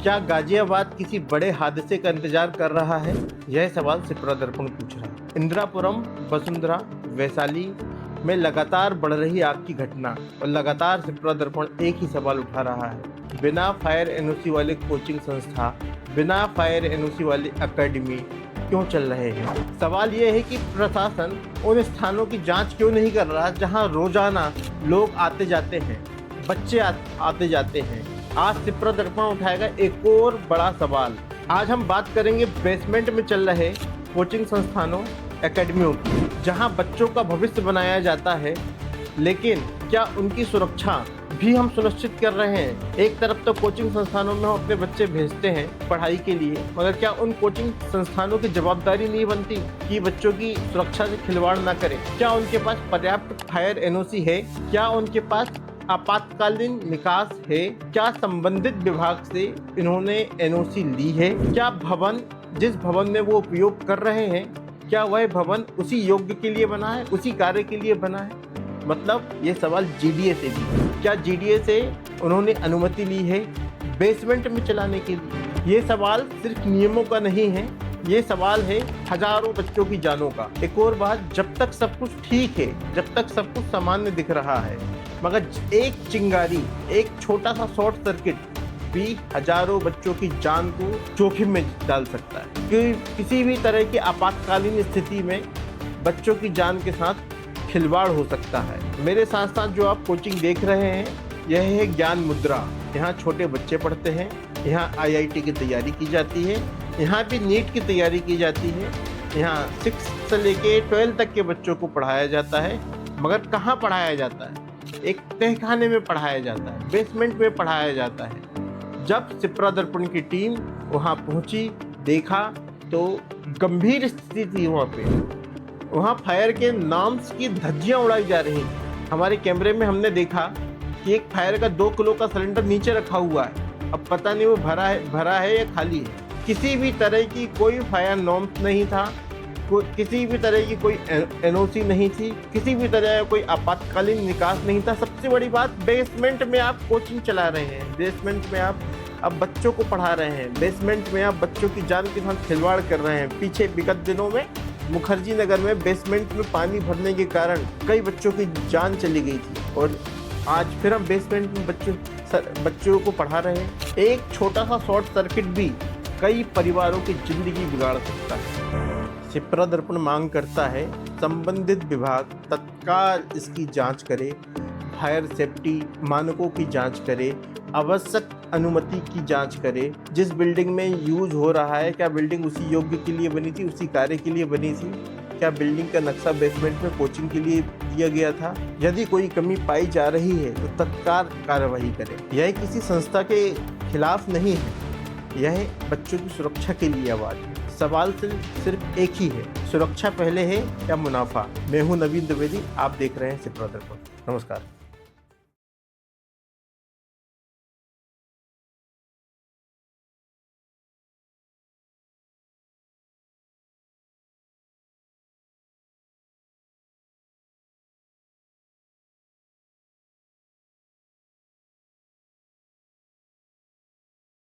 क्या गाजियाबाद किसी बड़े हादसे का इंतजार कर रहा है? यह सवाल सिप्रा दर्पण पूछ रहा है। इंदिरापुरम, वसुंधरा, वैशाली में लगातार बढ़ रही आग की घटना और लगातार सिप्रा दर्पण एक ही सवाल उठा रहा है। बिना फायर एनओसी वाले कोचिंग संस्था, बिना फायर एनओसी वाली एकेडमी क्यों चल रहे हैं? सवाल यह है कि प्रशासन उन स्थानों की जांच क्यों नहीं कर रहा जहां रोजाना लोग आते जाते हैं, बच्चे आते जाते हैं। आज सिप्रा दर्पण उठाएगा एक और बड़ा सवाल। आज हम बात करेंगे बेसमेंट में चल रहे कोचिंग संस्थानों, एकेडमियों की, जहां बच्चों का भविष्य बनाया जाता है, लेकिन क्या उनकी सुरक्षा भी हम सुनिश्चित कर रहे हैं? एक तरफ तो कोचिंग संस्थानों में हम अपने बच्चे भेजते हैं पढ़ाई के लिए, मगर क्या उन कोचिंग संस्थानों की जवाबदारी नहीं बनती कि बच्चों की सुरक्षा से खिलवाड़ ना करें? क्या उनके पास पर्याप्त फायर एनओसी है? क्या उनके पास आपातकालीन निकास है? क्या संबंधित विभाग से इन्होंने एनओसी ली है? क्या भवन, जिस भवन में वो उपयोग कर रहे हैं, क्या वह भवन उसी योग्य के लिए बना है, उसी कार्य के लिए बना है? मतलब ये सवाल जीडीए से भी, क्या जीडीए से उन्होंने अनुमति ली है बेसमेंट में चलाने के लिए? ये सवाल सिर्फ नियमों का नहीं है, ये सवाल है हजारों बच्चों की जानों का। एक और बात, जब तक सब कुछ ठीक है, जब तक सब कुछ सामान्य दिख रहा है, मगर एक चिंगारी, एक छोटा सा शॉर्ट सर्किट भी हजारों बच्चों की जान को जोखिम में डाल सकता है। क्योंकि किसी भी तरह की आपातकालीन स्थिति में बच्चों की जान के साथ खिलवाड़ हो सकता है। मेरे साथ साथ जो आप कोचिंग देख रहे हैं, यह है ज्ञान मुद्रा। यहाँ छोटे बच्चे पढ़ते हैं, यहाँ आईआईटी की तैयारी की जाती है, यहाँ भी नीट की तैयारी की जाती है, यहाँ 6 से लेके 12 तक के बच्चों को पढ़ाया जाता है। मगर कहाँ पढ़ाया जाता है? एक तहखाने में पढ़ाया जाता है, बेसमेंट में पढ़ाया जाता है। जब सिप्रा दर्पण की टीम वहाँ पहुँची, देखा तो गंभीर स्थिति थी। वहाँ फायर के नाम की धज्जियाँ उड़ाई जा रही थी। हमारे कैमरे में हमने देखा कि एक फायर का 2 किलो का सिलेंडर नीचे रखा हुआ है। अब पता नहीं वो भरा है या खाली है। किसी भी तरह की कोई फायर नॉर्म्स नहीं था, किसी भी तरह की कोई एनओसी नहीं थी, किसी भी तरह का कोई आपातकालीन निकास नहीं था। सबसे बड़ी बात, बेसमेंट में आप कोचिंग चला रहे हैं, बेसमेंट में आप अब बच्चों को पढ़ा रहे हैं, बेसमेंट में आप बच्चों की जान के साथ खिलवाड़ कर रहे हैं। पीछे विगत दिनों में मुखर्जी नगर में बेसमेंट में पानी भरने के कारण कई बच्चों की जान चली गई थी, और आज फिर हम बेसमेंट में बच्चों को पढ़ा रहे हैं। एक छोटा सा शॉर्ट सर्किट भी कई परिवारों की जिंदगी बिगाड़ सकता है। सिप्रा दर्पण मांग करता है संबंधित विभाग तत्काल इसकी जांच करे, फायर सेफ्टी मानकों की जांच करे, आवश्यक अनुमति की जांच करे। जिस बिल्डिंग में यूज हो रहा है, क्या बिल्डिंग उसी योग्य के लिए बनी थी, उसी कार्य के लिए बनी थी? क्या बिल्डिंग का नक्शा बेसमेंट में कोचिंग के लिए दिया गया था? यदि कोई कमी पाई जा रही है तो तत्काल कार्रवाई करें। यह किसी संस्था के खिलाफ नहीं है, यह बच्चों की सुरक्षा के लिए आवाज है। सवाल सिर्फ एक ही है, सुरक्षा पहले है या मुनाफा? मैं हूं नवीन द्विवेदी, आप देख रहे हैं सिप्रा दर्पण। नमस्कार।